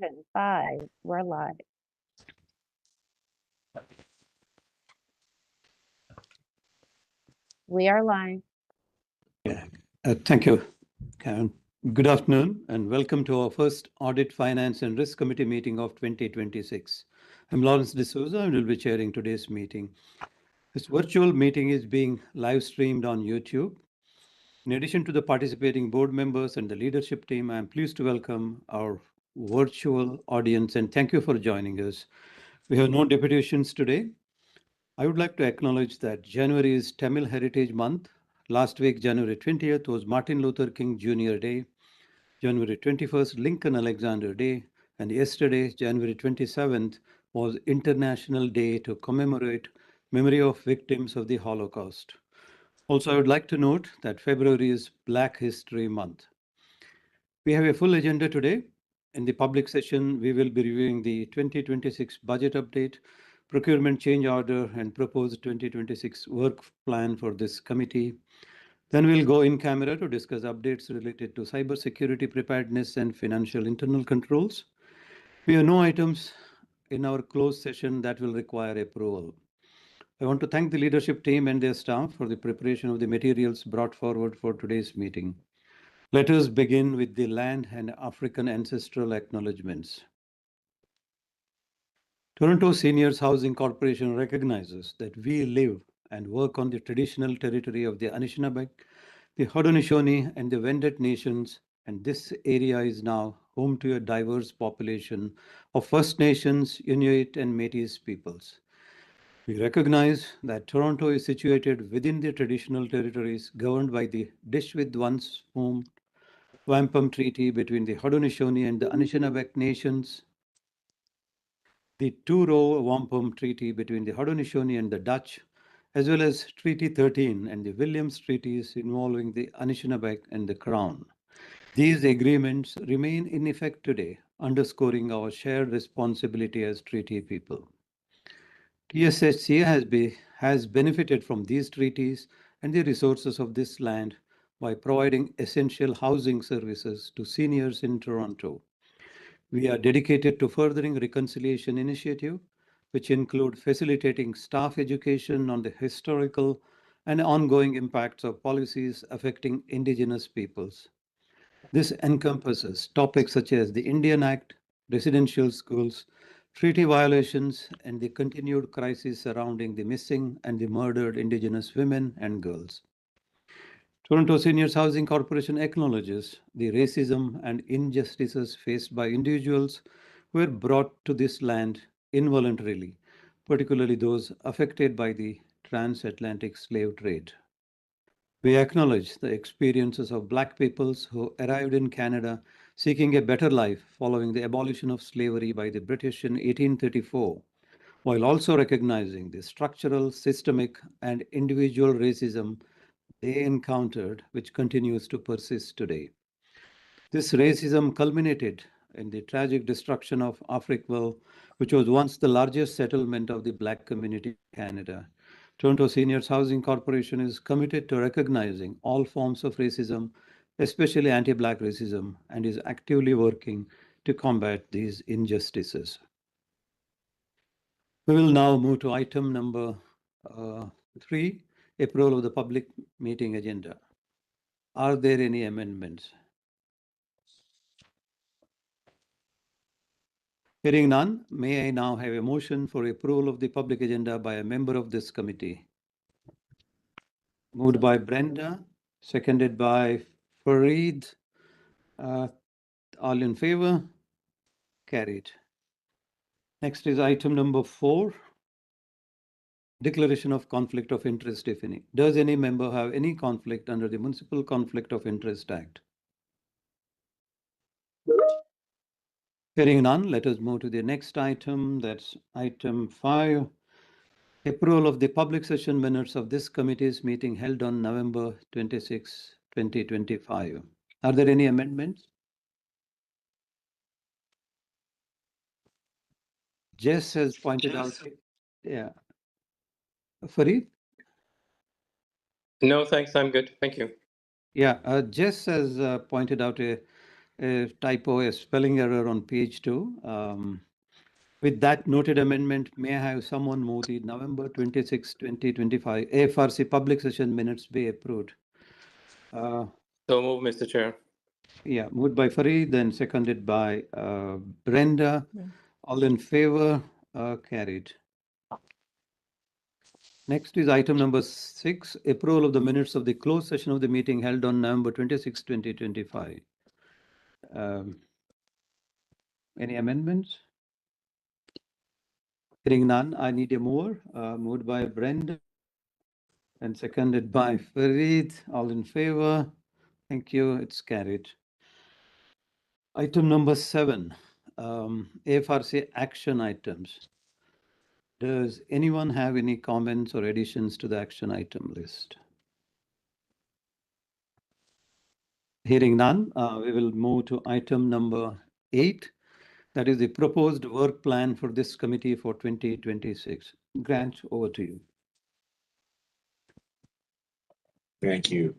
even 5. We're live. We are live. Yeah. Thank you, Karen. Good afternoon and welcome to our first Audit, Finance and Risk Committee meeting of 2026. I'm Lawrence D'Souza and will be chairing today's meeting. This virtual meeting is being live streamed on YouTube. In addition to the participating board members and the leadership team, I'm pleased to welcome our virtual audience and thank you for joining us. We have no deputations today. I would like to acknowledge that January is Tamil Heritage Month. Last week, January 20th, was Martin Luther King Jr. Day. January 21st, Lincoln Alexander Day. And yesterday, January 27th, was International Day to commemorate memory of victims of the Holocaust. Also, I would like to note that February is Black History Month. We have a full agenda today. In the public session, we will be reviewing the 2026 budget update, procurement change order, and proposed 2026 work plan for this committee. Then we'll go in camera to discuss updates related to cybersecurity preparedness and financial internal controls. We have no items in our closed session that will require approval. I want to thank the leadership team and their staff for the preparation of the materials brought forward for today's meeting. Let us begin with the land and African ancestral acknowledgements. Toronto Seniors Housing Corporation recognizes that we live and work on the traditional territory of the Anishinaabe, the Haudenosaunee, and the Wendat nations, and this area is now home to a diverse population of First Nations, Inuit, and Métis peoples. We recognize that Toronto is situated within the traditional territories governed by the Dish with One Spoon Wampum Treaty between the Haudenosaunee and the Anishinaabe nations, the Two-Row Wampum Treaty between the Haudenosaunee and the Dutch, as well as Treaty 13 and the Williams Treaties involving the Anishinaabe and the Crown. These agreements remain in effect today, underscoring our shared responsibility as treaty people. TSHC has benefited from these treaties and the resources of this land by providing essential housing services to seniors in Toronto. We are dedicated to furthering reconciliation initiative, which include facilitating staff education on the historical and ongoing impacts of policies affecting Indigenous peoples. This encompasses topics such as the Indian Act, residential schools, treaty violations, and the continued crisis surrounding the missing and the murdered Indigenous women and girls. Toronto Seniors Housing Corporation acknowledges the racism and injustices faced by individuals who were brought to this land involuntarily, particularly those affected by the transatlantic slave trade. We acknowledge the experiences of Black peoples who arrived in Canada seeking a better life following the abolition of slavery by the British in 1834, while also recognizing the structural, systemic, and individual racism they encountered, which continues to persist today. This racism culminated in the tragic destruction of Africville, which was once the largest settlement of the Black community in Canada. Toronto Seniors Housing Corporation is committed to recognizing all forms of racism, especially anti-Black racism, and is actively working to combat these injustices. We will now move to item number 3, approval of the public meeting agenda. Are there any amendments? Hearing none, may I now have a motion for approval of the public agenda by a member of this committee? Moved by Brenda, seconded by Fareed. All in favor? Carried. Next is item number 4. Declaration of conflict of interest, if any. Does any member have any conflict under the Municipal Conflict of Interest Act? Hearing none, let us move to the next item. That's item 5. Approval of the public session minutes of this committee's meeting held on November 26, 2025. Are there any amendments? Jess has pointed out. Yeah. Fareed? No, thanks. I'm good. Thank you. Yeah, Jess has pointed out a a typo, a spelling error on page 2. With that noted amendment, may I have someone move the November 26, 2025 AFRC public session minutes be approved? So move, Mr. Chair. Yeah, moved by Fareed, then seconded by Brenda. All in favor? Carried. Next is item number 6, approval of the minutes of the closed session of the meeting held on November 26, 2025. Any amendments? Hearing none, I need a mover. Moved by Brenda and seconded by Fareed. All in favor? Thank you. It's carried. Item number 7, AFRC action items. Does anyone have any comments or additions to the action item list? Hearing none, we will move to item number 8. That is the proposed work plan for this committee for 2026. Grant, over to you. Thank you.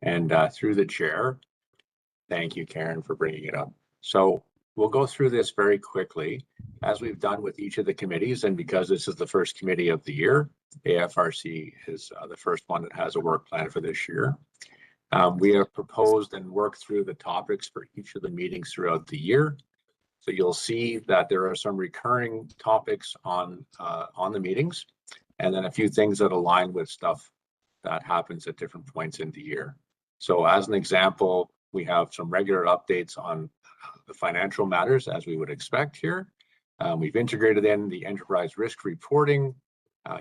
And through the chair, thank you, Karen, for bringing it up. So we'll go through this very quickly, as we've done with each of the committees. And because this is the first committee of the year, AFRC is the first one that has a work plan for this year. We have proposed and worked through the topics for each of the meetings throughout the year. So you'll see that there are some recurring topics on the meetings, and then a few things that align with stuff that happens at different points in the year. So as an example, we have some regular updates on the financial matters, as we would expect here. We've integrated in the enterprise risk reporting.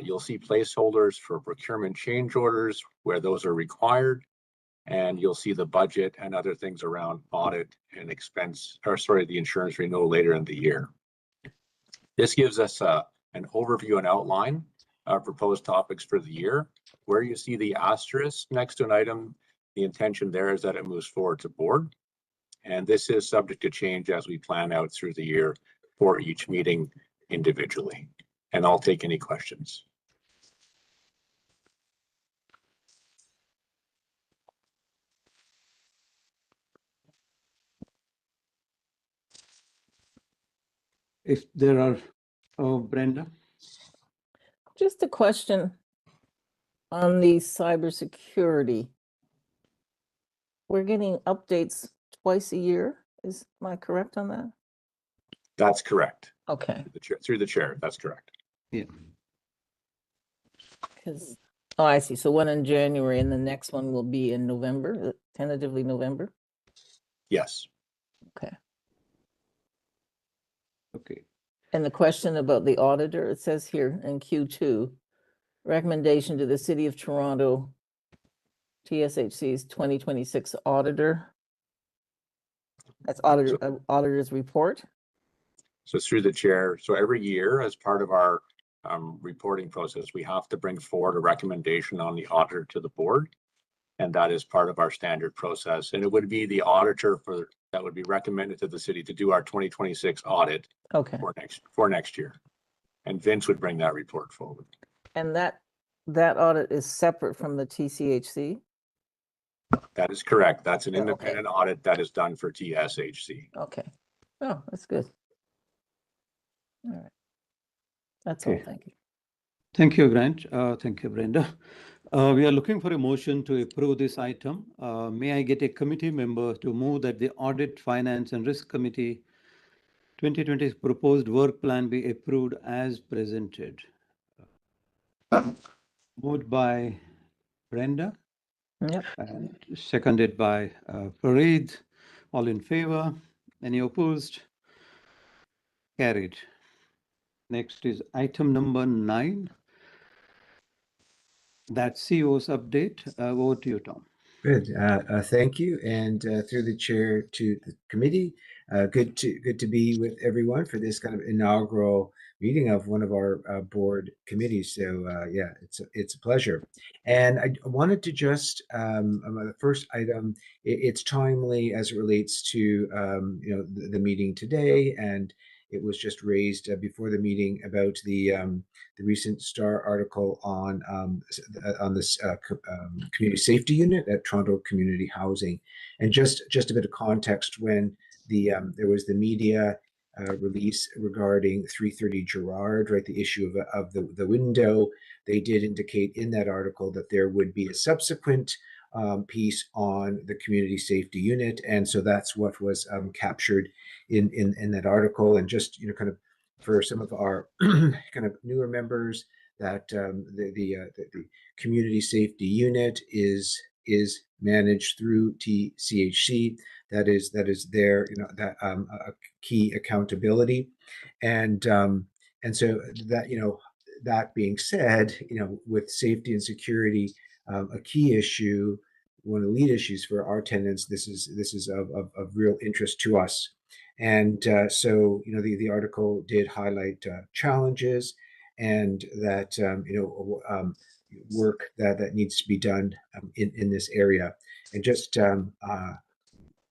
You'll see placeholders for procurement change orders where those are required. And you'll see the budget and other things around audit and the insurance renewal later in the year. This gives us an overview and outline of proposed topics for the year. Where you see the asterisk next to an item, the intention there is that it moves forward to board. And this is subject to change as we plan out through the year for each meeting individually. And I'll take any questions. If there are, Brenda. Just a question on the cybersecurity. We're getting updates twice a year. Am I correct on that? That's correct. Okay. Through the chair, that's correct. Yeah. Oh, I see. So one in January and the next one will be in November, tentatively November? Yes. Okay. Okay. And the question about the auditor, it says here in Q2, recommendation to the City of Toronto, TSHC's 2026 auditor. That's auditor's report. So through the chair, so every year as part of our reporting process, we have to bring forward a recommendation on the auditor to the board. And that is part of our standard process. And it would be the auditor that would be recommended to the city to do our 2026 audit for next year. And Vince would bring that report forward. And that audit is separate from the TCHC? That is correct. That's an independent audit that is done for TSHC. Okay. Oh, that's good. All right. That's all. Thank you. Thank you, Grant. Thank you, Brenda. We are looking for a motion to approve this item. May I get a committee member to move that the Audit, Finance and Risk Committee 2020 proposed work plan be approved as presented? Moved by Brenda. Yep. And seconded by Fareed. All in favor? Any opposed? Carried. Next is item number 9. That's CEO's update. Over to you, Tom. Good. Thank you. And through the chair to the committee, good to be with everyone for this kind of inaugural meeting of one of our board committees. So yeah, it's a pleasure. And I wanted to just the first item. It's timely as it relates to the meeting today, and it was just raised before the meeting about the recent Star article on this community safety unit at Toronto Community Housing. And just a bit of context, when there was the media release regarding 330 Gerrard, right, the issue of the window, they did indicate in that article that there would be a subsequent piece on the community safety unit, and so that's what was captured in that article. And just kind of for some of our kind of newer members, that the community safety unit is managed through TSHC. That is their that a key accountability, and so that that being said, with safety and security, a key issue, one of the lead issues for our tenants, this is of real interest to us. And so the article did highlight challenges, and that work that needs to be done in this area. And just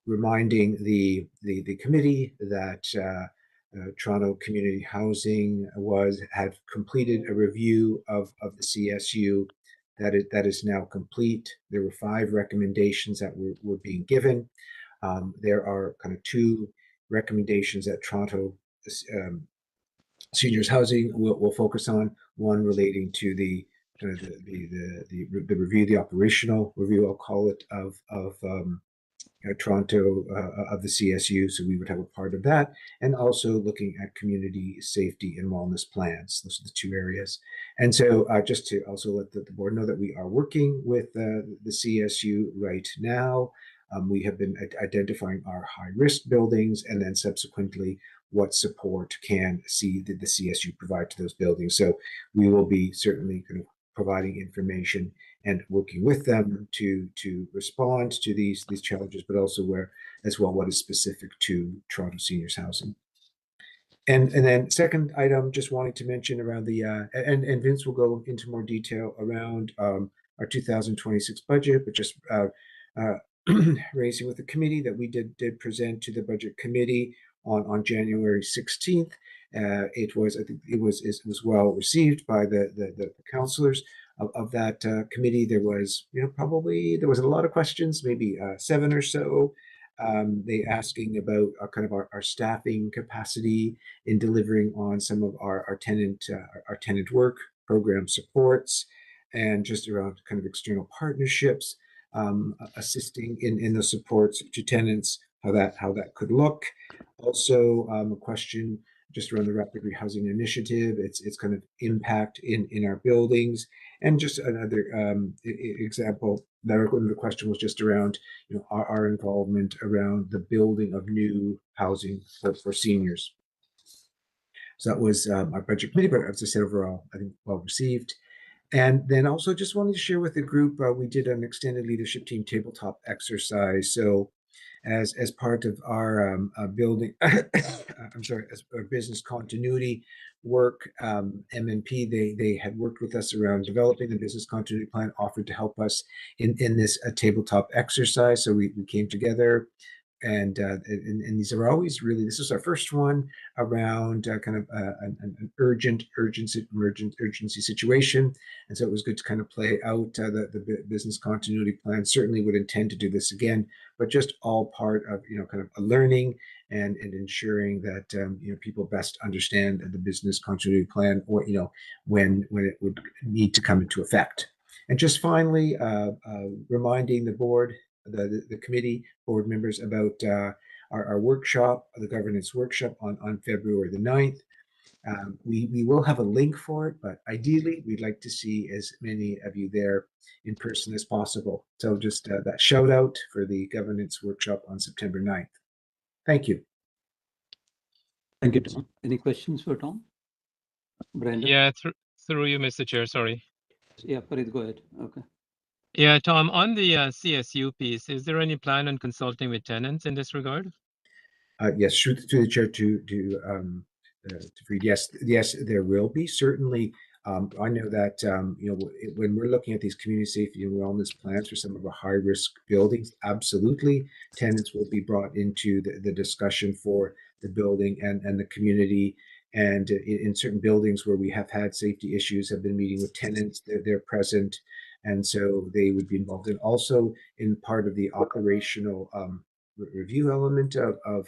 reminding the committee that Toronto Community Housing had completed a review of the CSU that is now complete. There were 5 recommendations that were being given. There are kind of 2 recommendations that Toronto Seniors Housing will focus on. One relating to the review, the operational review, I'll call it, of Toronto of the CSU, so we would have a part of that, and also looking at community safety and wellness plans. Those are the 2 areas. And so just to also let the board know that we are working with the CSU right now. We have been identifying our high-risk buildings, and then subsequently what support can the CSU provide to those buildings. So we will be certainly kind of providing information and working with them to respond to these challenges, but also as well what is specific to Toronto Seniors Housing. And then second item, just wanting to mention around the and Vince will go into more detail around our 2026 budget, but just raising with the committee that we did present to the budget committee on January 16th. It was well received by the councillors of that committee. There was there was a lot of questions, maybe 7 or so. They asking about kind of our staffing capacity in delivering on some of our tenant work, program supports, and just around kind of external partnerships, assisting in the supports to tenants, how that could look. Also, a question just around the rapid rehousing initiative, its kind of impact in our buildings, and just another example. The question was just around our involvement around the building of new housing for seniors. So that was our budget committee, but as I said, overall, I think well received. And then also just wanted to share with the group, we did an extended leadership team tabletop exercise. So as part of our building, I'm sorry, as our business continuity work, MNP, they had worked with us around developing the business continuity plan, offered to help us in this tabletop exercise. So we came together. And these are always really, this is our first one around kind of an urgency situation. And so it was good to kind of play out the business continuity plan. Certainly would intend to do this again, but just all part of, kind of a learning and ensuring that, people best understand the business continuity plan, or, when it would need to come into effect. And just finally, reminding the board, the committee board members about our workshop, the governance workshop on February the 9th. We will have a link for it, but ideally we'd like to see as many of you there in person as possible. So just that shout out for the governance workshop on September 9th. Thank you. Thank you, Tom. Any questions for Tom? Brandon? Yeah, through you, Mr. Chair, sorry. Yeah, Farid, go ahead. Okay. Yeah, Tom, on the CSU piece, is there any plan on consulting with tenants in this regard? Yes, through the chair to read. Yes, there will be. Certainly, I know that when we're looking at these community safety and wellness plans for some of our high-risk buildings, absolutely, tenants will be brought into the discussion for the building and the community. And in certain buildings where we have had safety issues, have been meeting with tenants, they're present. And so they would be involved. And also in part of the operational review element of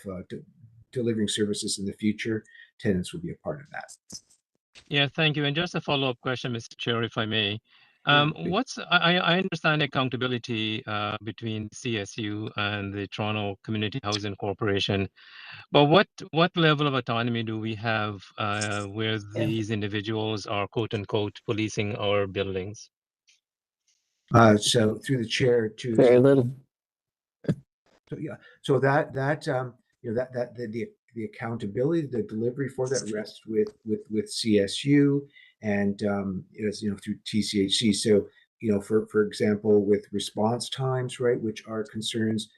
delivering services in the future, tenants would be a part of that. Yeah, thank you. And just a follow-up question, Mr. Chair, if I may. Yeah. I understand accountability between CSU and the Toronto Community Housing Corporation, but what level of autonomy do we have where these individuals are quote unquote policing our buildings? So through the chair to Very little. So yeah, so that you know that the accountability, the delivery for that rests with CSU and as you know through TCHC. So you know for example with response times, right, which are concerns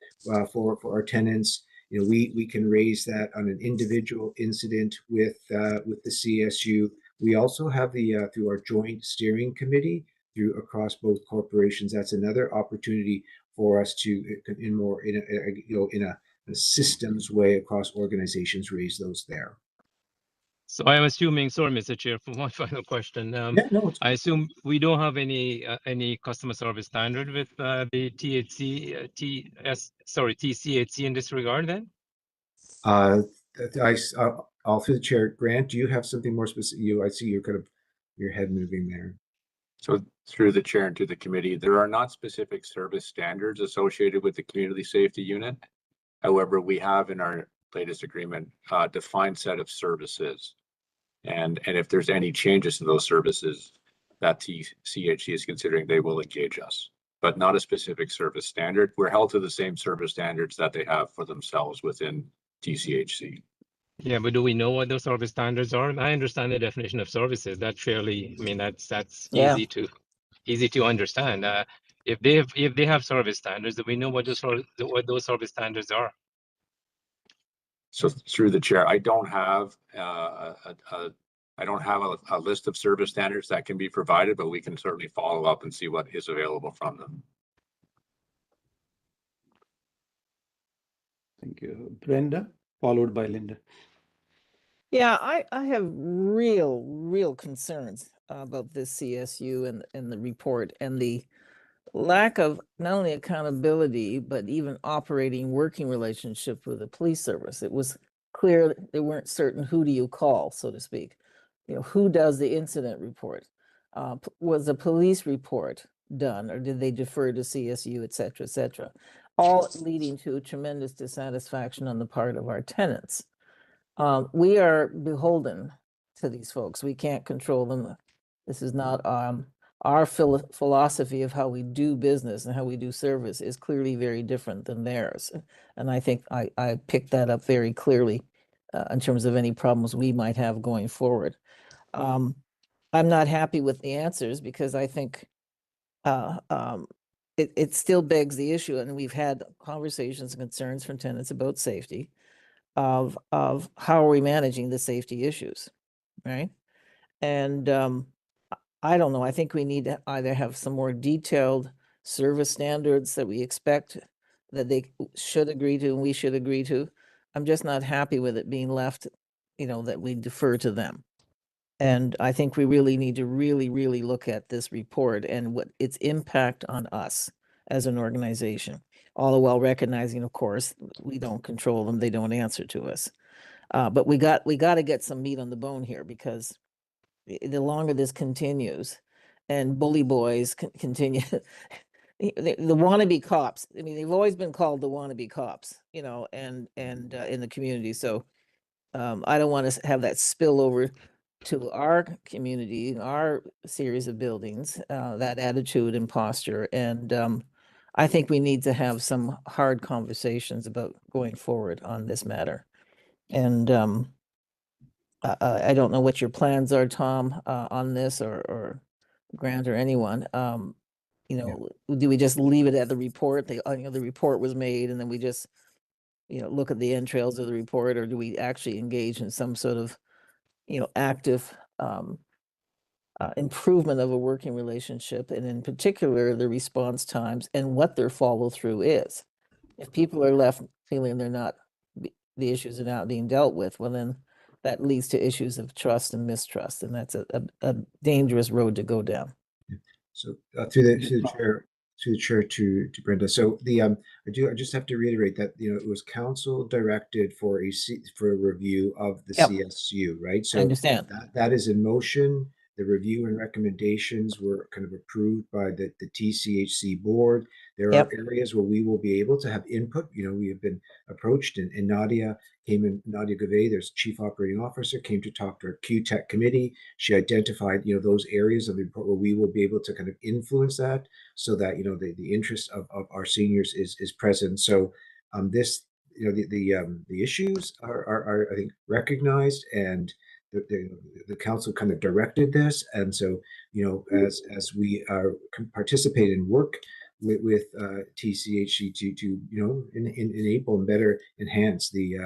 for our tenants. You know we can raise that on an individual incident with the CSU. We also have the through our joint steering committee through across both corporations. That's another opportunity for us to in a systems way across organizations raise those there. So I am assuming, sorry, Mr. Chair, for one final question. Yeah, no, it's I assume we don't have any customer service standard with the TCHC in this regard then? I'll through the chair. Grant, do you have something more specific? I see you're kind of your head moving there. So through the chair and to the committee, there are not specific service standards associated with the community safety unit. However, we have in our latest agreement a defined set of services. And if there's any changes to those services that TCHC is considering, they will engage us, but not a specific service standard. We're held to the same service standards that they have for themselves within TCHC. Yeah, but do we know what those service standards are? I understand the definition of services. That's fairly, I mean, that's Yeah. easy to understand. If they have service standards, do we know what those service standards are? So through the chair, I don't have a list of service standards that can be provided, but we can certainly follow up and see what is available from them. Thank you. Brenda, followed by Linda. Yeah, I have real concerns about this CSU and the report and the lack of not only accountability, but even operating working relationship with the police service. It was clear they weren't certain who do you call, so to speak. You know, who does the incident report? Was a police report done or did they defer to CSU, et cetera, all leading to tremendous dissatisfaction on the part of our tenants. We are beholden to these folks. We can't control them. This is not our philosophy of how we do business and how we do service is clearly very different than theirs. And I think I picked that up very clearly in terms of any problems we might have going forward. I'm not happy with the answers because I think it still begs the issue, and we've had conversations and concerns from tenants about safety of how are we managing the safety issues, right? And I don't know, I think we need to either have some more detailed service standards that we expect that they should agree to and we should agree to. I'm just not happy with it being left, you know, that we defer to them. And I think we really need to really look at this report and what its impact on us as an organization, all the while recognizing, of course, we don't control them, they don't answer to us. But we got to get some meat on the bone here, because the longer this continues and bully boys continue, the wannabe cops, I mean, they've always been called the wannabe cops, you know, and in the community. So I don't want to have that spill over to our community, our series of buildings, that attitude and posture. And I think we need to have some hard conversations about going forward on this matter. And I don't know what your plans are, Tom, on this, or Grant, or anyone. You know, do we just leave it at the report? You know, the report was made and then we just, you know, look at the entrails of the report, or do we actually engage in some sort of, you know, active improvement of a working relationship, and in particular, the response times and what their follow through is. If people are left feeling they're not the issues are not being dealt with, well, then that leads to issues of trust and mistrust, and that's a dangerous road to go down. So through the chair to Brenda. So I just have to reiterate that it was council directed for a review of the Yep. CSU, right? I So understand. that is in motion. The review and recommendations were kind of approved by the TCHC board. There Yep. are areas where we will be able to have input. We have been approached, and Nadia Gavay, there's Chief Operating Officer, came to talk to our QTech committee. She identified, those areas of the report where we will be able to kind of influence that, so that the interest of our seniors is present. So this, the issues are I think recognized, and the council kind of directed this, and so as we participate in work with TCHC to enable and better enhance the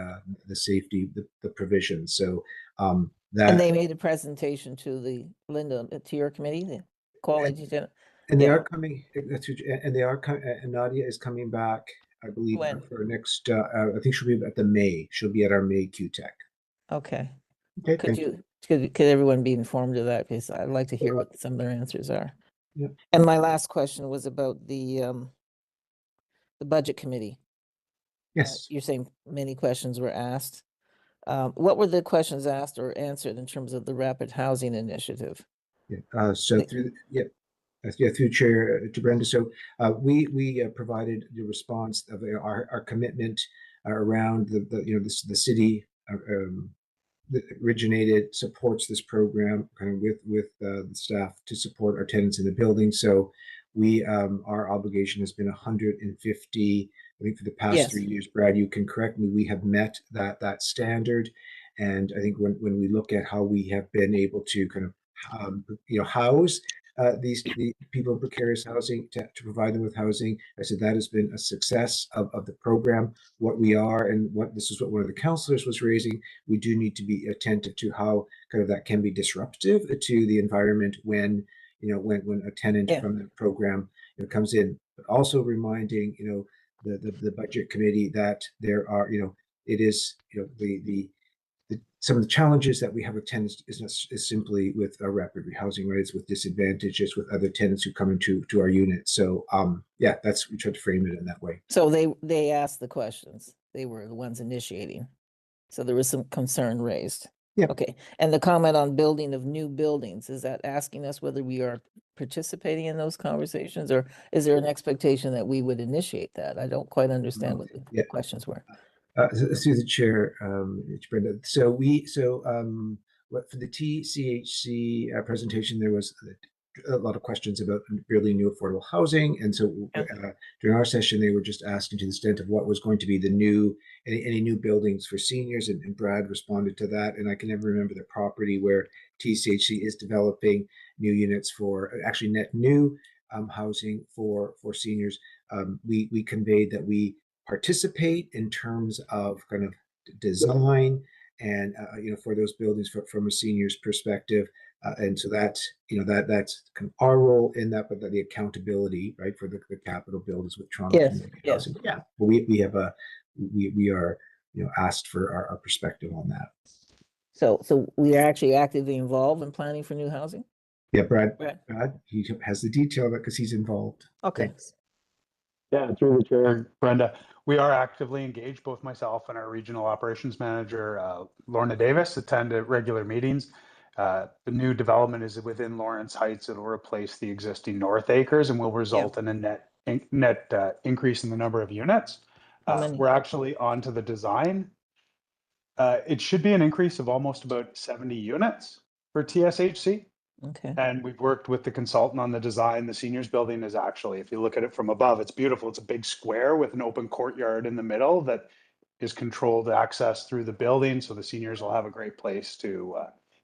safety, the provisions. So that, And they made a presentation to the Linda, to your committee, the quality. and they yeah. are coming, and Nadia is coming back, I believe, When? for next. I think she'll be at she'll be at our May QTech. Okay. Okay, Could everyone be informed of that? Because I'd like to hear what some of their answers are. Yeah. And my last question was about the budget committee. Yes. You're saying many questions were asked. What were the questions asked or answered in terms of the rapid housing initiative? Yeah. So through through Chair to Brenda. So we provided the response of our commitment around the city that originated, supports this program kind of with the staff to support our tenants in the building. So we our obligation has been 150. I think for the past 3 years, Brad, you can correct me, we have met that standard. And I think when we look at how we have been able to kind of house the people in precarious housing, to provide them with housing, I said that has been a success of the program. What we are, and this is what one of the councillors was raising, we do need to be attentive to how kind of that can be disruptive to the environment when when a tenant from the program comes in, but also reminding the budget committee that there are it is some of the challenges that we have with tenants is simply with rapid rehousing, right? It's with disadvantages with other tenants who come into our unit. So yeah, we tried to frame it in that way. So they asked the questions. They were the ones initiating. So there was some concern raised. Yeah. Okay. And the comment on building of new buildings, is that asking us whether we are participating in those conversations, or is there an expectation that we would initiate that? I don't quite understand what the questions were. Through the chair, Brenda. So what for the TCHC presentation, there was a lot of questions about building new affordable housing, and so during our session, they were just asking to the extent of what was going to be the any new buildings for seniors, and Brad responded to that. And I can never remember the property where TCHC is developing new units for actually net new housing for seniors. We conveyed that we participate in terms of kind of design and for those buildings from a senior's perspective, and so that's that's kind of our role in that, but the accountability, right, for the capital build is with Toronto Community Housing. Yeah, but we have we are asked for our perspective on that. So we are actually actively involved in planning for new housing? Yeah, Brad, he has the detail because he's involved. Okay. Thanks. Yeah, through the chair, Brenda, we are actively engaged. Both myself and our regional operations manager, Lorna Davis, attend regular meetings. The new development is within Lawrence Heights. It'll replace the existing North Acres and will result in a net increase in the number of units. We're actually on to the design. It should be an increase of almost about 70 units for TSHC. Okay. And we've worked with the consultant on the design. The seniors building is actually, if you look at it from above, it's beautiful. It's a big square with an open courtyard in the middle that is controlled access through the building. So the seniors will have a great place to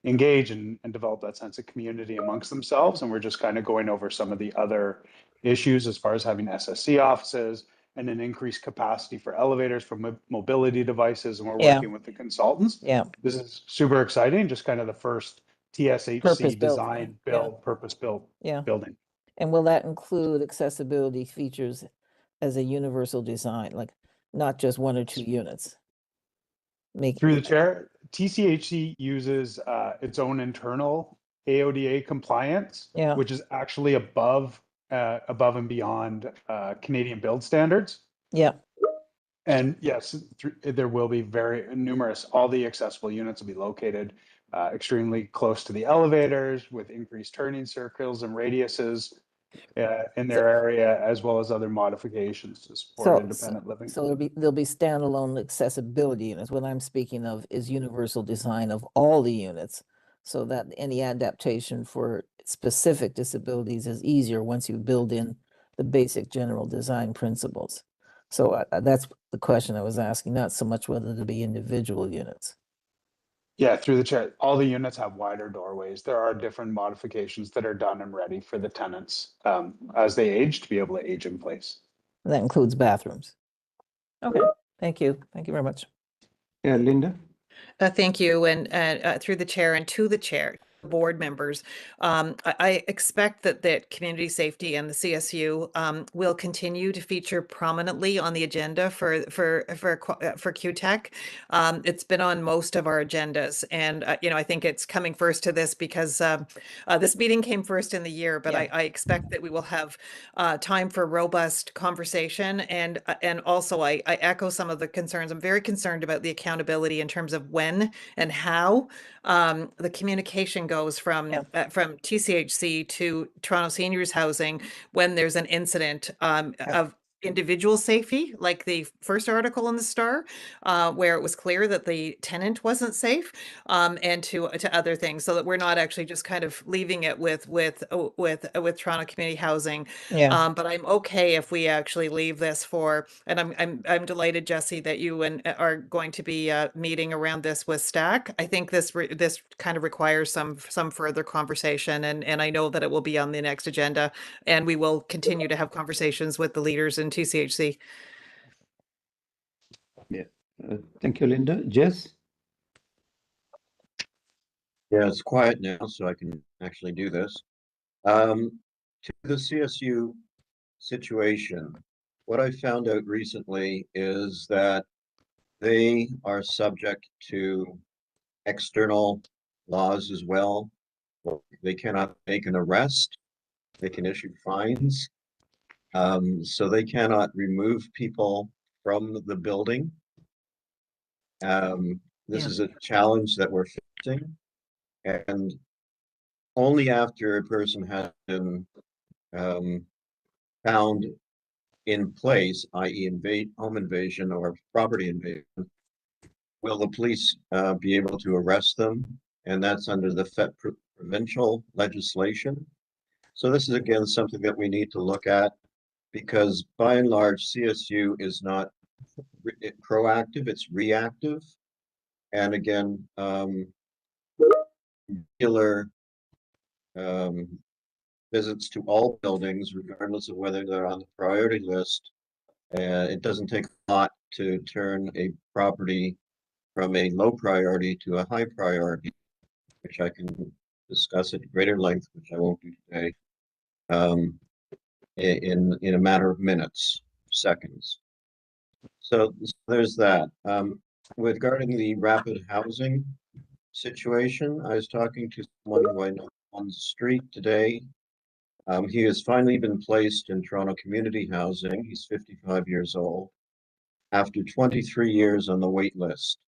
engage and develop that sense of community amongst themselves. And we're just kind of going over some of the other issues as far as having SSC offices and an increased capacity for elevators, for mobility devices. And we're working with the consultants. Yeah. This is super exciting. Just kind of the first TSHC design build, purpose-built building. And will that include accessibility features as a universal design, like not just 1 or 2 units? make. Through the chair, TCHC uses its own internal AODA compliance, Yeah. which is actually above and beyond Canadian build standards. Yeah, And yes, there will be very numerous, all the accessible units will be located extremely close to the elevators with increased turning circles and radiuses in their area, as well as other modifications to support independent living. So there'll be standalone accessibility units. What I'm speaking of is universal design of all the units, so that any adaptation for specific disabilities is easier once you build in the basic general design principles. So that's the question I was asking, not so much whether to be individual units. Yeah, through the chair, all the units have wider doorways. There are different modifications that are done and ready for the tenants as they age to be able to age in place. And that includes bathrooms. Okay, thank you. Thank you very much. Yeah, Linda? Thank you, and through the chair and to the chair, board members. I expect that community safety and the CSU will continue to feature prominently on the agenda for QTech. It's been on most of our agendas, and I think it's coming first to this because this meeting came first in the year. But Yeah. I expect that we will have time for robust conversation, and also I echo some of the concerns. I'm very concerned about the accountability in terms of when and how the communication goes from TCHC to Toronto Seniors Housing when there's an incident of individual safety, like the first article in the Star, where it was clear that the tenant wasn't safe, and to other things, so that we're not actually just kind of leaving it with Toronto Community Housing. Yeah. But I'm okay if we actually leave this for, and I'm delighted, Jesse, that you are going to be meeting around this with STAC. I think this kind of requires some further conversation, and I know that it will be on the next agenda, and we will continue to have conversations with the leaders in TCHC. Yeah. Thank you, Linda. Jess? Yeah, it's quiet now, so I can actually do this. To the CSU situation, what I found out recently is that they are subject to external laws as well. They cannot make an arrest. They can issue fines. So they cannot remove people from the building. This is a challenge that we're facing. And only after a person has been found in place, i.e. home invasion or property invasion, will the police be able to arrest them? And that's under the provincial legislation. So this is, again, something that we need to look at, because by and large, CSU is not proactive, it's reactive. And again, regular visits to all buildings, regardless of whether they're on the priority list. It doesn't take a lot to turn a property from a low priority to a high priority, which I can discuss at greater length, which I won't do today, in a matter of minutes, seconds. So there's that. Regarding the rapid housing situation, I was talking to someone who I know on the street today. He has finally been placed in Toronto Community Housing. He's 55 years old, after 23 years on the wait list.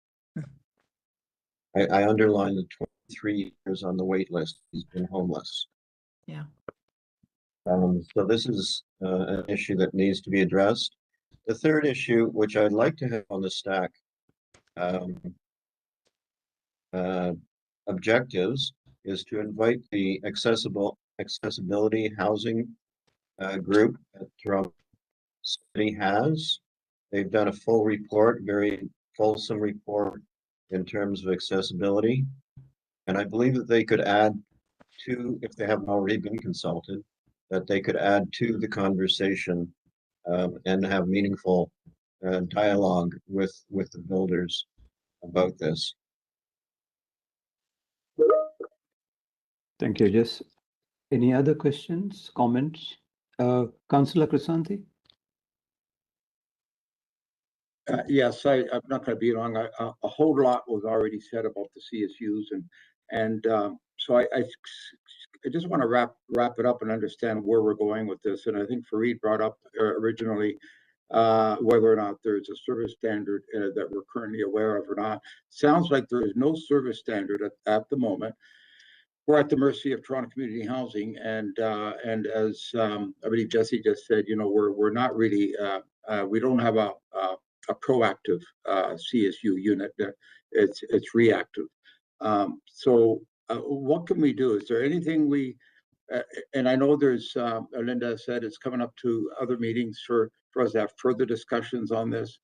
I underline the 23 years on the wait list. He's been homeless. Yeah. So this is an issue that needs to be addressed. The third issue, which I'd like to have on the stack objectives, is to invite the accessibility housing group that Toronto City has. They've done a full report, very fulsome report in terms of accessibility. And I believe that they could add to, if they haven't already been consulted, that they could add to the conversation and have meaningful dialogue with the builders about this. Thank you, Jess. Any other questions, comments? Councillor Crisanti? Yes, I'm not going to be long. A whole lot was already said about the CSUs, so I just want to wrap it up and understand where we're going with this. And I think Fareed brought up originally whether or not there's a service standard that we're currently aware of or not. Sounds like there is no service standard at the moment. We're at the mercy of Toronto Community Housing, and as I believe Jesse just said, you know, we're not really we don't have a proactive CSU unit. It's reactive. So what can we do? Is there anything we and I know there's Linda said it's coming up to other meetings for us to have further discussions on this.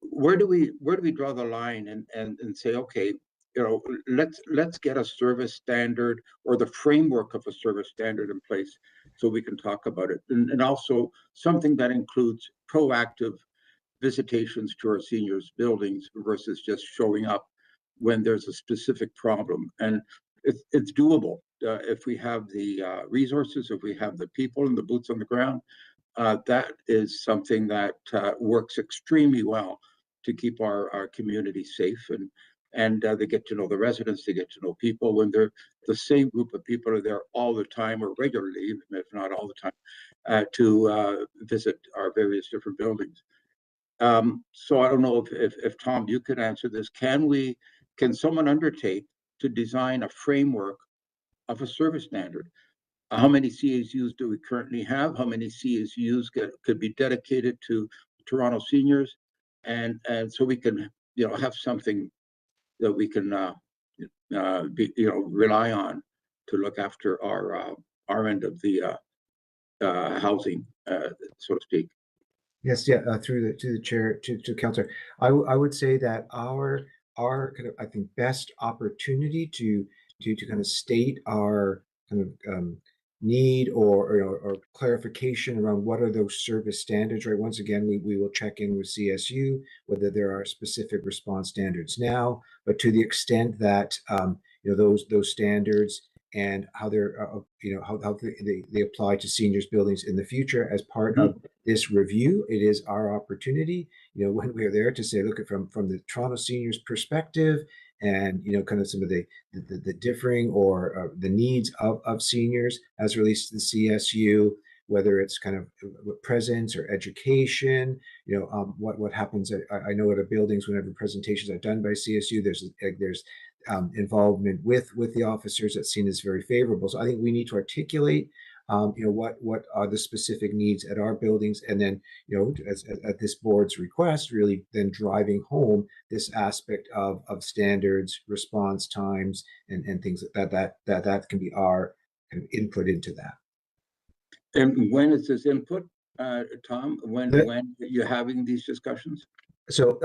Where do we draw the line and say, okay, you know, let's get a service standard or the framework of a service standard in place so we can talk about it, and also something that includes proactive visitations to our seniors buildings versus just showing up when there's a specific problem. And it's doable if we have the resources, if we have the people and the boots on the ground. That is something that works extremely well to keep our community safe, and they get to know the residents, they get to know people when they're the same group of people are there all the time or regularly, if not all the time, to visit our various different buildings. So I don't know if Tom, you could answer this. Can someone undertake to design a framework of a service standard? How many CSUs do we currently have? How many CSUs could be dedicated to Toronto seniors? And so we can, you know, have something that we can rely on to look after our end of the housing, so to speak. Yes, yeah, through the chair to Councillor, I would say that our kind of, I think, best opportunity to kind of state our kind of need or clarification around what are those service standards, right? Once again, we will check in with CSU whether there are specific response standards now, but to the extent that you know, those standards and how they're you know, how they apply to seniors buildings in the future as part of this review, it is our opportunity, you know, when we're there to say, look at from the Toronto seniors perspective, and you know, kind of some of the differing or the needs of seniors as relates to the CSU, whether it's kind of presence or education, you know, what happens. I know at buildings, whenever presentations are done by CSU, there's involvement with the officers that's seen as very favorable. So I think we need to articulate, you know, what are the specific needs at our buildings, and then, you know, at this board's request, really then driving home this aspect of standards, response times, and things that can be our kind of input into that. And when is this input, Tom? When you're having these discussions? So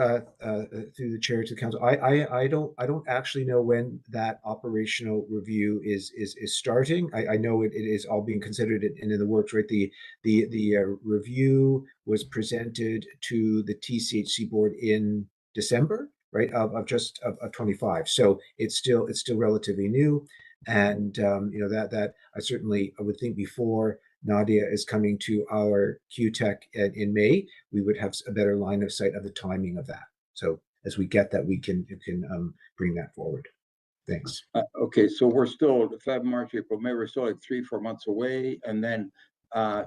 through the chair to the council, I don't actually know when that operational review is starting. I know it is all being considered and in the works, right? The review was presented to the TSHC board in December, right? Of 25. So it's still relatively new, and you know, that I certainly would think before Nadia is coming to our QTech in May, we would have a better line of sight of the timing of that. So as we get that, we can bring that forward. Thanks. Okay, so we're still February, March, April, May. We're still like 3-4 months away, and then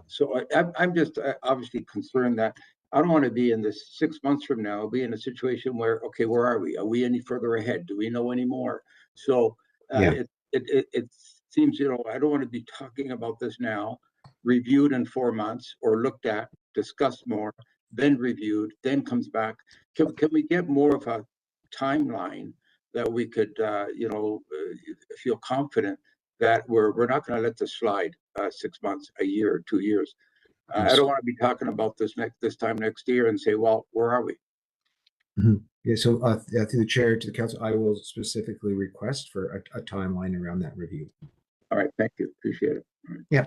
so I'm just obviously concerned that I don't want to be in this 6 months from now. Be in a situation where, okay, where are we? Are we any further ahead? Do we know any more? So it seems, you know, I don't want to be talking about this now. Reviewed in 4 months, or looked at, discussed more, then reviewed, then comes back. Can we get more of a timeline that we could, you know, feel confident that we're not going to let this slide 6 months, a year, or 2 years? I don't want to be talking about this time next year and say, well, where are we? Yeah, so through the chair to the council, I will specifically request for a timeline around that review. All right, thank you, appreciate it. Right. Yeah.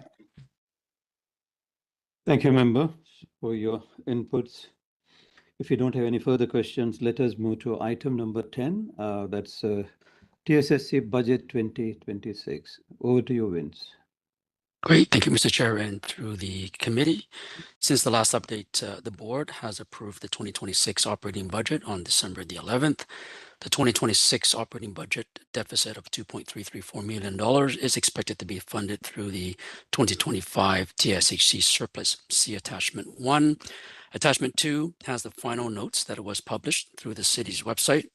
Thank you, member, for your inputs. If you don't have any further questions, let us move to item number 10. That's TSHC Budget 2026. Over to you, Vince. Great, thank you, Mr. Chair, and through the committee. Since the last update, the board has approved the 2026 operating budget on December the 11th. The 2026 operating budget deficit of $2.334 million is expected to be funded through the 2025 TSHC surplus. See attachment 1. Attachment 2 has the final notes that was published through the city's website.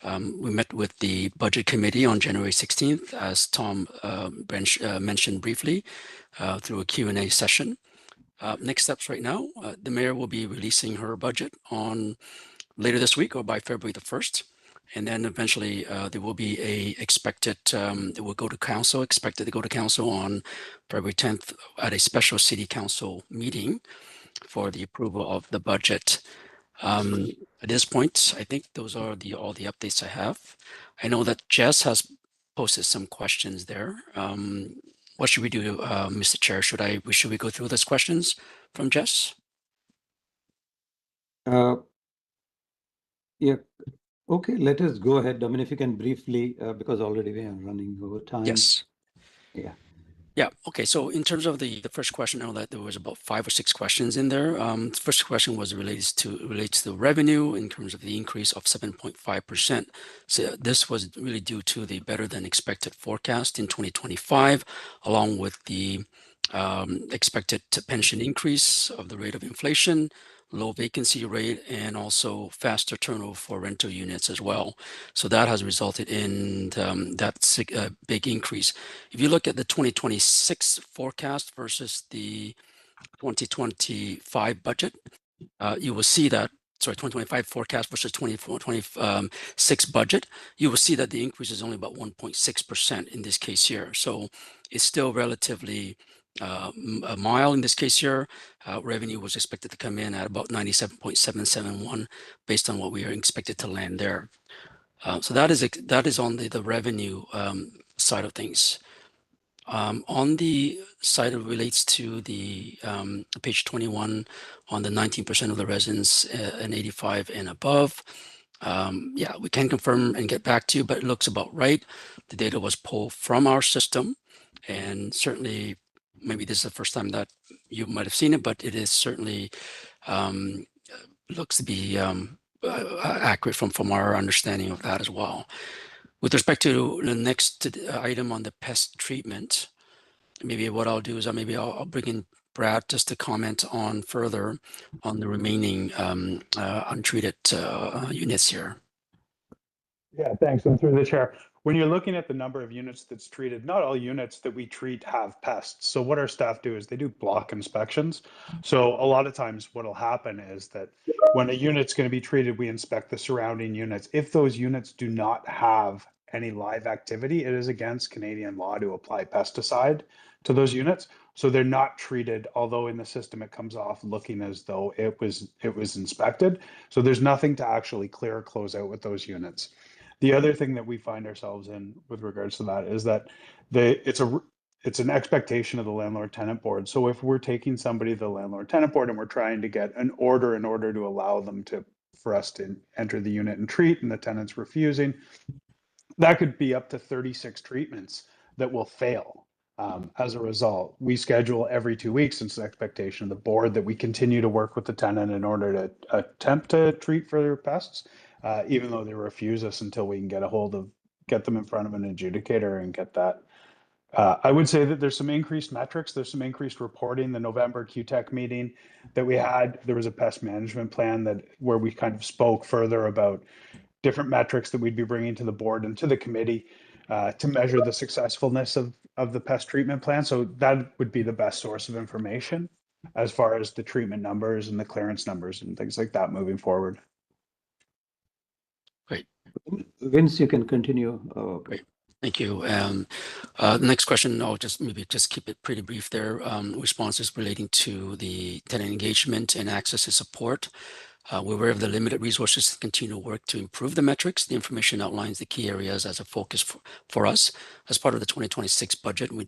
We met with the budget committee on January 16th, as Tom mentioned briefly, through a Q&A session. Next steps right now, the mayor will be releasing her budget on later this week or by February the 1st. And then eventually there will be expected to go to council on February 10th at a special city council meeting for the approval of the budget. At this point, I think those are all the updates I have. I know that Jess has posted some questions there. What should we do, Mr. Chair? Should we go through those questions from Jess? Yeah. Okay, let us go ahead. I mean, if you can briefly, because already we are running over time. Yes. Yeah. Yeah. Okay. So in terms of the first question, I know that there was about 5 or 6 questions in there. The first question was relates to revenue in terms of the increase of 7.5%. So this was really due to the better than expected forecast in 2025, along with the expected pension increase of the rate of inflation, low vacancy rate, and also faster turnover for rental units as well. So that has resulted in that big increase. If you look at the 2026 forecast versus the 2025 budget, you will see that, 2025 forecast versus 2026 budget, you will see that the increase is only about 1.6% in this case here. So it's still relatively mild in this case here. Revenue was expected to come in at about 97.771 based on what we are expected to land there. So that is on the revenue side of things. On the side that relates to the page 21 on the 19% of the residents and 85 and above, yeah, we can confirm and get back to you, but it looks about right. The data was pulled from our system, and certainly maybe this is the first time that you might have seen it, but it is certainly looks to be accurate from our understanding of that as well. With respect to the next item on the pest treatment, maybe what I'll do is I'll bring in Brad just to comment on further on the remaining untreated units here. Yeah, thanks. And through the chair, when you're looking at the number of units that's treated, not all units that we treat have pests. So what our staff do is they do block inspections. So a lot of times what will happen is that when a unit's going to be treated, we inspect the surrounding units. If those units do not have any live activity, it is against Canadian law to apply pesticide to those units. So they're not treated, although in the system it comes off looking as though it was inspected. So there's nothing to actually clear or close out with those units. The other thing that we find ourselves in with regards to that is that it's an expectation of the landlord-tenant board. So if we're taking somebody to the landlord-tenant board and we're trying to get an order in order to allow them for us to enter the unit and treat, and the tenant's refusing, that could be up to 36 treatments that will fail. As a result, we schedule every 2 weeks. It's an expectation of the board that we continue to work with the tenant in order to attempt to treat for their pests, even though they refuse us until we can get them in front of an adjudicator and get that. I would say that there's some increased metrics, there's some increased reporting. The November QTech meeting that we had, there was a pest management plan where we kind of spoke further about different metrics that we'd be bringing to the board and to the committee to measure the successfulness of the pest treatment plan. So that would be the best source of information as far as the treatment numbers and the clearance numbers and things like that moving forward. Great. Vince, you can continue. Great. Thank you. The next question, I'll just keep it pretty brief there. Responses relating to the tenant engagement and access to support. We're aware of the limited resources to continue to work to improve the metrics. The information outlines the key areas as a focus for us. As part of the 2026 budget, we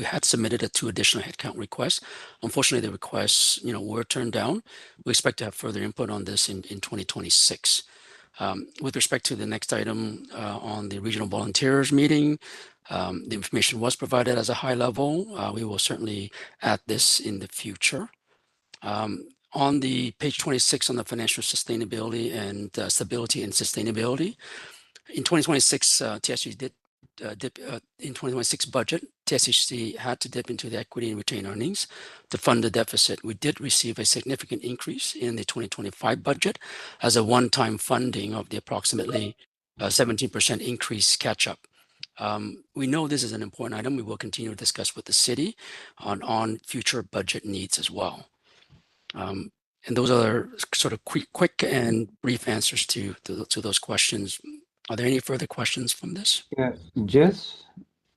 had submitted 2 additional headcount requests. Unfortunately, the requests were turned down. We expect to have further input on this in 2026. With respect to the next item on the regional volunteers meeting, The information was provided as a high level. We will certainly add this in the future. On the page 26 on the financial sustainability and stability and sustainability, in 2026, TSHC did dip in 2026 budget. TSHC had to dip into the equity and retained earnings to fund the deficit. We did receive a significant increase in the 2025 budget as a one-time funding of the approximately 17% increase catch-up. We know this is an important item. We will continue to discuss with the city on future budget needs as well. And those are sort of quick and brief answers to those questions. Are there any further questions from this? Yes, Jess?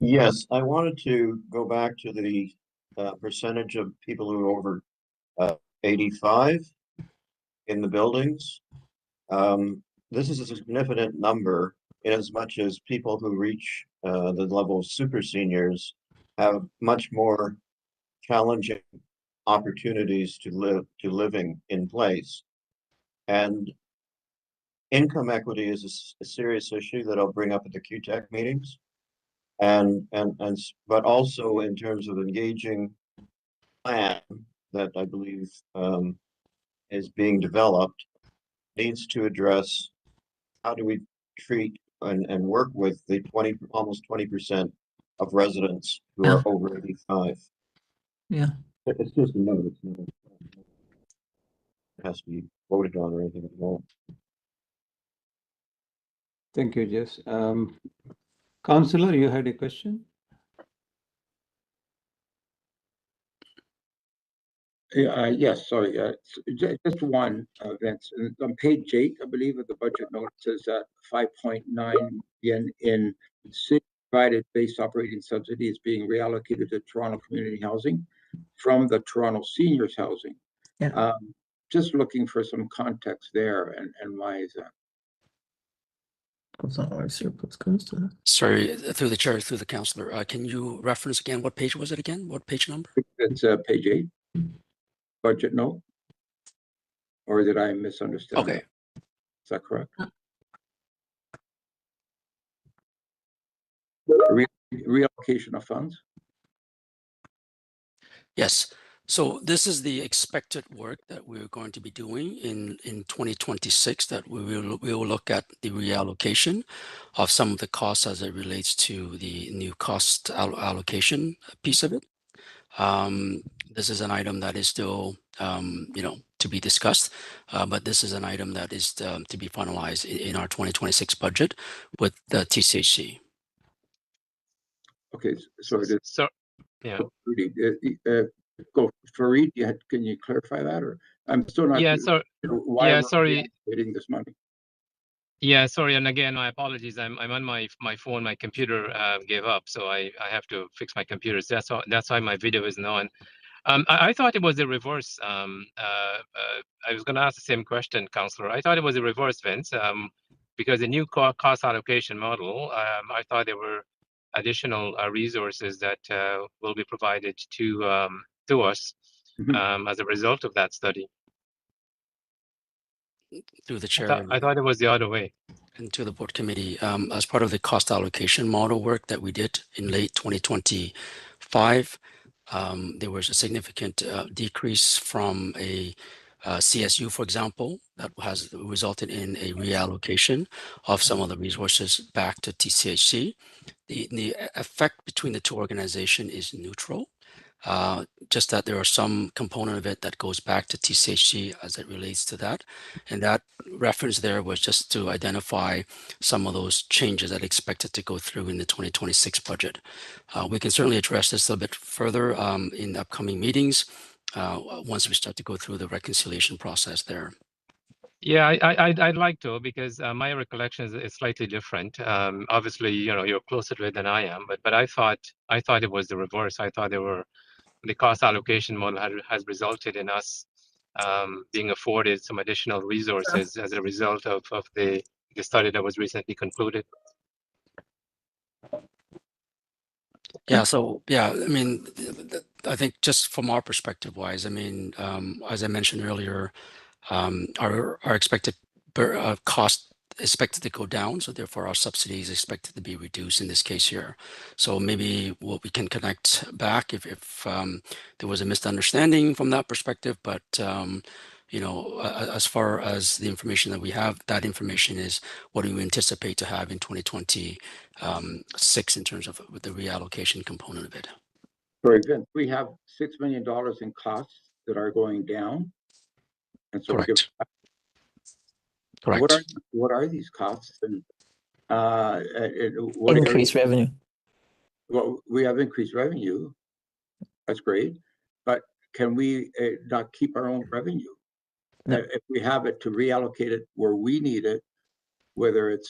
Yes, I wanted to go back to the percentage of people who are over 85 in the buildings. This is a significant number in as much as people who reach the level of super seniors have much more challenging opportunities to living in place. And income equity is a serious issue that I'll bring up at the QTech meetings. But also in terms of engaging plan that I believe is being developed needs to address how do we treat and work with the almost 20% of residents who are over 85. Yeah. It's just a note. It's not, it has to be voted on or anything at all. Thank you, Jess. Councillor, you had a question? Yes, sorry. Just one, Vince. On page 8, I believe, of the budget note, it says that 5.9 million in city provided base operating subsidy is being reallocated to Toronto community housing from the Toronto seniors housing. Yeah. Just looking for some context there, and why is that? Goes on our surplus goes to. Sorry, through the chair, through the councillor, can you reference again? What page was it again? What page number? It's page 8, budget note. Or did I misunderstand? Okay. That? Is that correct? Reallocation of funds? Yes. So this is the expected work that we're going to be doing in 2026, that we will look at the reallocation of some of the costs as it relates to the new cost allocation piece of it. This is an item that is still, to be discussed, but this is an item that is to be finalized in our 2026 budget with the TSHC. Okay, so yeah. Go Fareed, can you clarify that, or I'm still not sure. Why yeah, we're sorry. getting this money? Yeah, sorry, and again, my apologies. I'm on my phone. My computer gave up, so I have to fix my computer. So that's why my video isn't on. I thought it was the reverse. I was going to ask the same question, Councillor. I thought it was the reverse, Vince, because the new cost allocation model. I thought there were additional resources that will be provided to us as a result of that study. Through the chair. I thought it was the other way. And to the board committee, as part of the cost allocation model work that we did in late 2025, there was a significant decrease from a CSU, for example, that has resulted in a reallocation of some of the resources back to TSHC. The effect between the two organizations is neutral. Just that there are some component of it that goes back to TSHC as it relates to that. And that reference there was just to identify some of those changes that are expected to go through in the 2026 budget. We can certainly address this a little bit further in upcoming meetings once we start to go through the reconciliation process there. Yeah, I'd like to, because my recollection is slightly different. Obviously, you're closer to it than I am, but I thought it was the reverse. I thought the cost allocation model has resulted in us being afforded some additional resources as a result of the study that was recently concluded. Yeah, so I mean, I think just from our perspective wise, I mean, as I mentioned earlier, our expected cost expected to go down. So therefore our subsidy is expected to be reduced in this case here. So maybe what we can connect back if there was a misunderstanding from that perspective, but you know, as far as the information that we have, that information is what do we anticipate to have in 2026 in terms of the reallocation component of it. Sorry, Vince, we have $6 million in costs that are going down. And so Correct. what are these costs? And what Increased revenue. Well, we have increased revenue. That's great. But can we not keep our own revenue? No. If we have it to reallocate it where we need it, whether it's,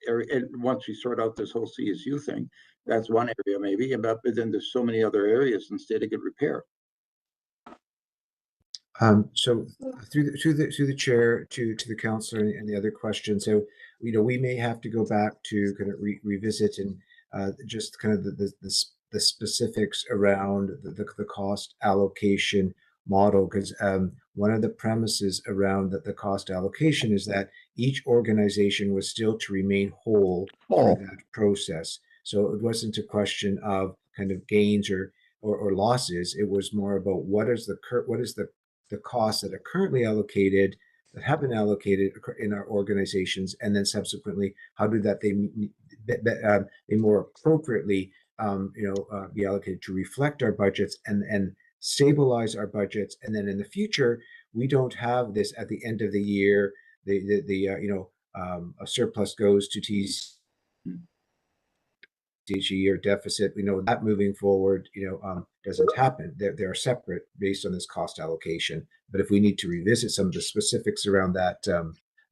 and once we sort out this whole CSU thing, that's one area maybe, but then there's so many other areas in state of good repair. So through the chair to the councillor and the other questions. So, you know, we may have to go back to kind of revisit and just kind of the specifics around the cost allocation model, because one of the premises around the cost allocation is that each organization was still to remain whole through that process. So it wasn't a question of kind of gains or losses. It was more about what is the costs that are currently allocated, that have been allocated in our organizations, and then subsequently how do that they more appropriately be allocated to reflect our budgets and stabilize our budgets. And then in the future, we don't have this at the end of the year, a surplus goes to TSHC or deficit. We know that moving forward, doesn't happen. They're separate based on this cost allocation. But if we need to revisit some of the specifics around that,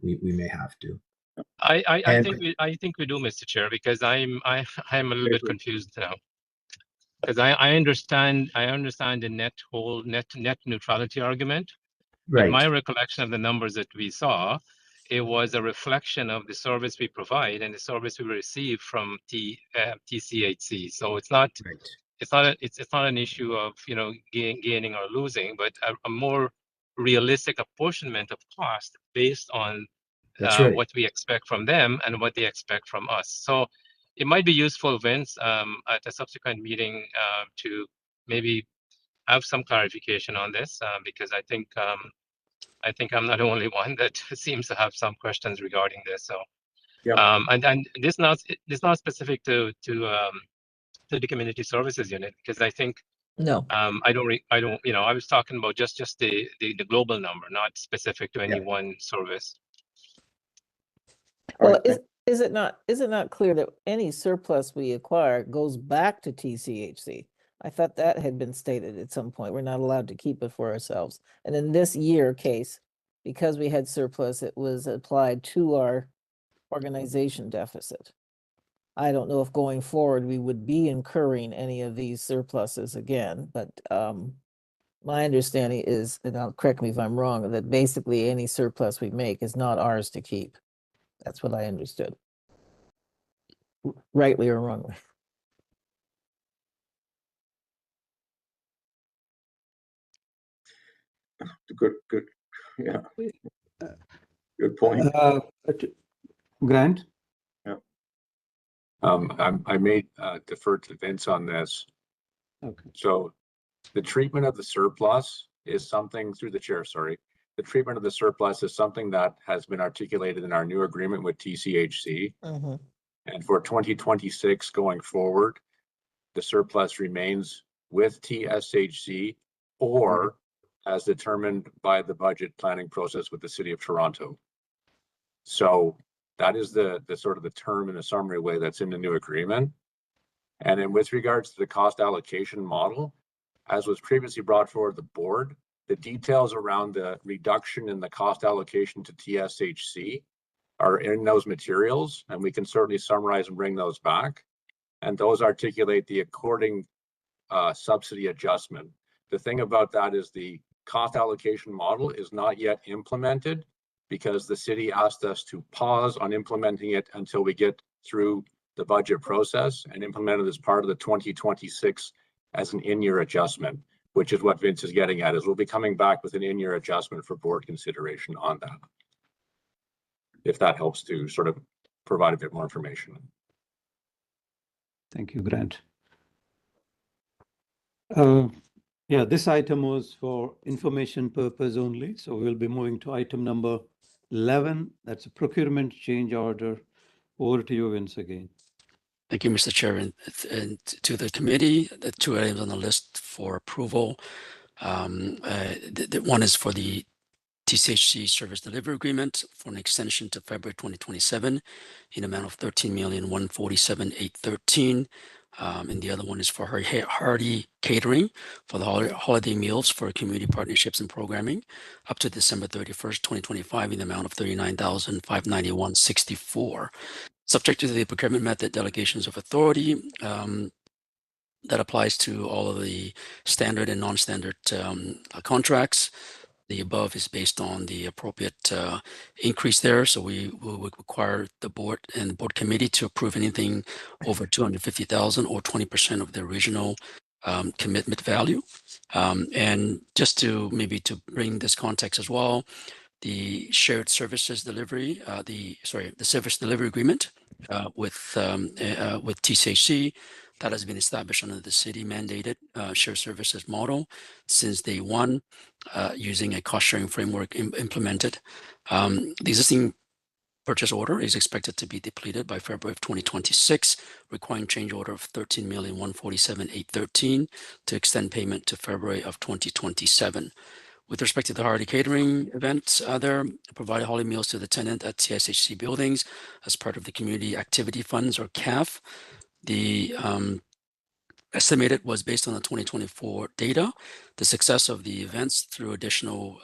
we may have to. I think we do, Mr. Chair, because I'm a little bit confused now. Because I understand the net neutrality argument. Right. But my recollection of the numbers that we saw, it was a reflection of the service we provide and the service we receive from TSHC. So it's not an issue of gaining or losing, but a more realistic apportionment of cost based on what we expect from them and what they expect from us. So it might be useful, Vince, at a subsequent meeting to maybe have some clarification on this, because I think I'm not the only one that seems to have some questions regarding this. So, and this not specific to the community services unit, because I think I was talking about just the global number, not specific to any one service. Well, is it not clear that any surplus we acquire goes back to TSHC? I thought that had been stated at some point. We're not allowed to keep it for ourselves. And in this year case, because we had surplus, it was applied to our organization deficit. I don't know if going forward we would be incurring any of these surpluses again, but my understanding is, and I'll correct me if I'm wrong, that basically any surplus we make is not ours to keep. That's what I understood. Rightly or wrongly. Good, yeah. Good point. Grant? Yeah. I may defer to Vince on this. Okay. So the treatment of the surplus is something through the chair, sorry. The treatment of the surplus is something that has been articulated in our new agreement with TSHC. Mm-hmm. And for 2026 going forward, the surplus remains with TSHC or as determined by the budget planning process with the City of Toronto. So that is the sort of the term in a summary way that's in the new agreement. And then with regards to the cost allocation model, as was previously brought forward the board, the details around the reduction in the cost allocation to TSHC are in those materials, and we can certainly summarize and bring those back. And those articulate the according subsidy adjustment. The thing about that is the cost allocation model is not yet implemented because the city asked us to pause on implementing it until we get through the budget process and implement it as part of the 2026 as an in-year adjustment, which is what Vince is getting at, is we'll be coming back with an in-year adjustment for board consideration on that. if that helps to sort of provide a bit more information. Thank you, Grant. Yeah, this item was for information purpose only. So we'll be moving to item number 11. That's a procurement change order. Over to you, Vince, again. Thank you, Mr. Chair, and to the committee. The two items on the list for approval. The one is for the TSHC service delivery agreement for an extension to February 2027 in amount of $13,147,813. And the other one is for Hardy Catering for the holiday meals for community partnerships and programming up to December 31st, 2025 in the amount of $39,591.64. Subject to the procurement method delegations of authority that applies to all of the standard and non-standard contracts. The above is based on the appropriate increase there. So we will require the board and the board committee to approve anything over $250,000 or 20% of the original commitment value. And just to maybe to bring this context as well, the shared services delivery, the service delivery agreement with TSHC that has been established under the city mandated shared services model since day one, using a cost sharing framework implemented. The existing purchase order is expected to be depleted by February of 2026, requiring change order of $13,147,813 to extend payment to February of 2027. With respect to the Hardy Catering event, there provided holiday meals to the tenant at TSHC buildings as part of the Community Activity Funds or CAF. The estimated was based on the 2024 data. The success of the events through additional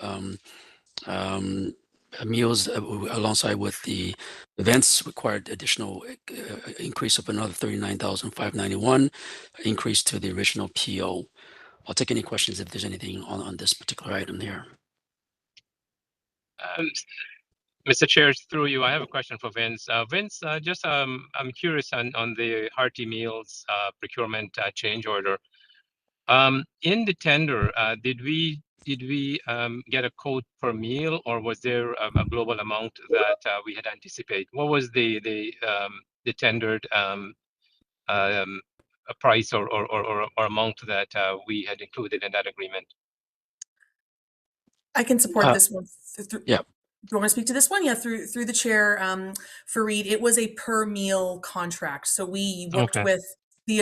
meals alongside with the events required additional increase of another $39,591 increase to the original PO. I'll take any questions if there's anything on this particular item here. Mr. Chair, through you, I have a question for Vince. Vince, I'm curious on the hearty meals procurement change order. In the tender, did we get a quote per meal, or was there a global amount that we had anticipated? What was the tendered a price or amount that we had included in that agreement? I can support this one. Yeah. Do you want to speak to this one? Yeah, through the chair, Fareed, it was a per meal contract. So we worked with the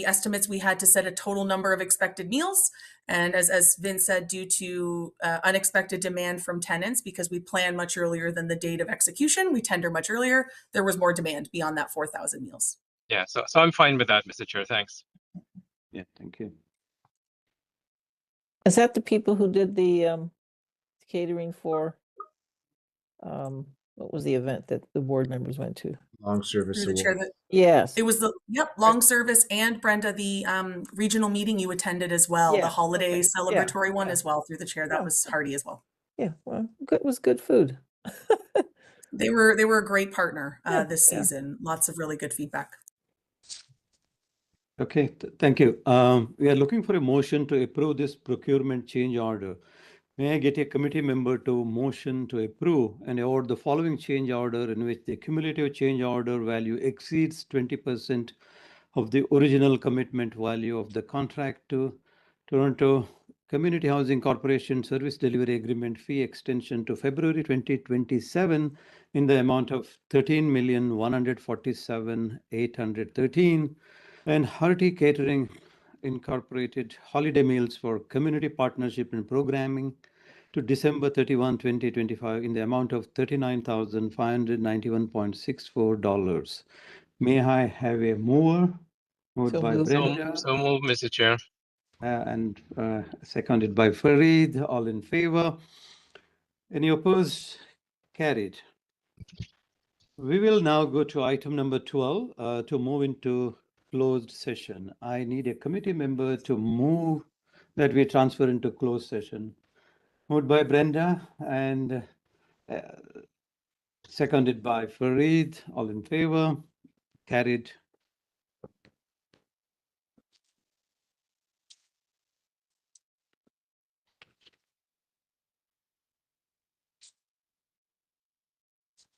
estimates we had to set a total number of expected meals. And as Vince said, due to unexpected demand from tenants, because we plan much earlier than the date of execution, we tender much earlier, there was more demand beyond that 4,000 meals. Yeah, so I'm fine with that, Mr. Chair. Thanks. Yeah, thank you. Is that the people who did the catering for, what was the event that the board members went to? Long service Through the chair, award. Yes. it was long service, and Brenda, the regional meeting you attended as well, Yeah, the holiday okay. celebratory one Yeah. as well through the chair. That was hearty as well. Yeah, well, good was good food. They were a great partner this Yeah. season. Lots of really good feedback. Okay, thank you. We are looking for a motion to approve this procurement change order. May I get a committee member to motion to approve and award the following change order in which the cumulative change order value exceeds 20% of the original commitment value of the contract to Toronto Community Housing Corporation Service Delivery Agreement fee extension to February 2027 in the amount of $13,147,813, and Hardy Catering Incorporated holiday meals for community partnership and programming to December 31, 2025 in the amount of $39,591.64. May I have a mover? Moved So by moved. Brenda. So move, Mr. Chair. And seconded by Fareed. All in favor? Any opposed? Carried. We will now go to item number 12 to move into closed session. I need a committee member to move that we transfer into closed session. Moved by Brenda and seconded by Fareed. All in favor? Carried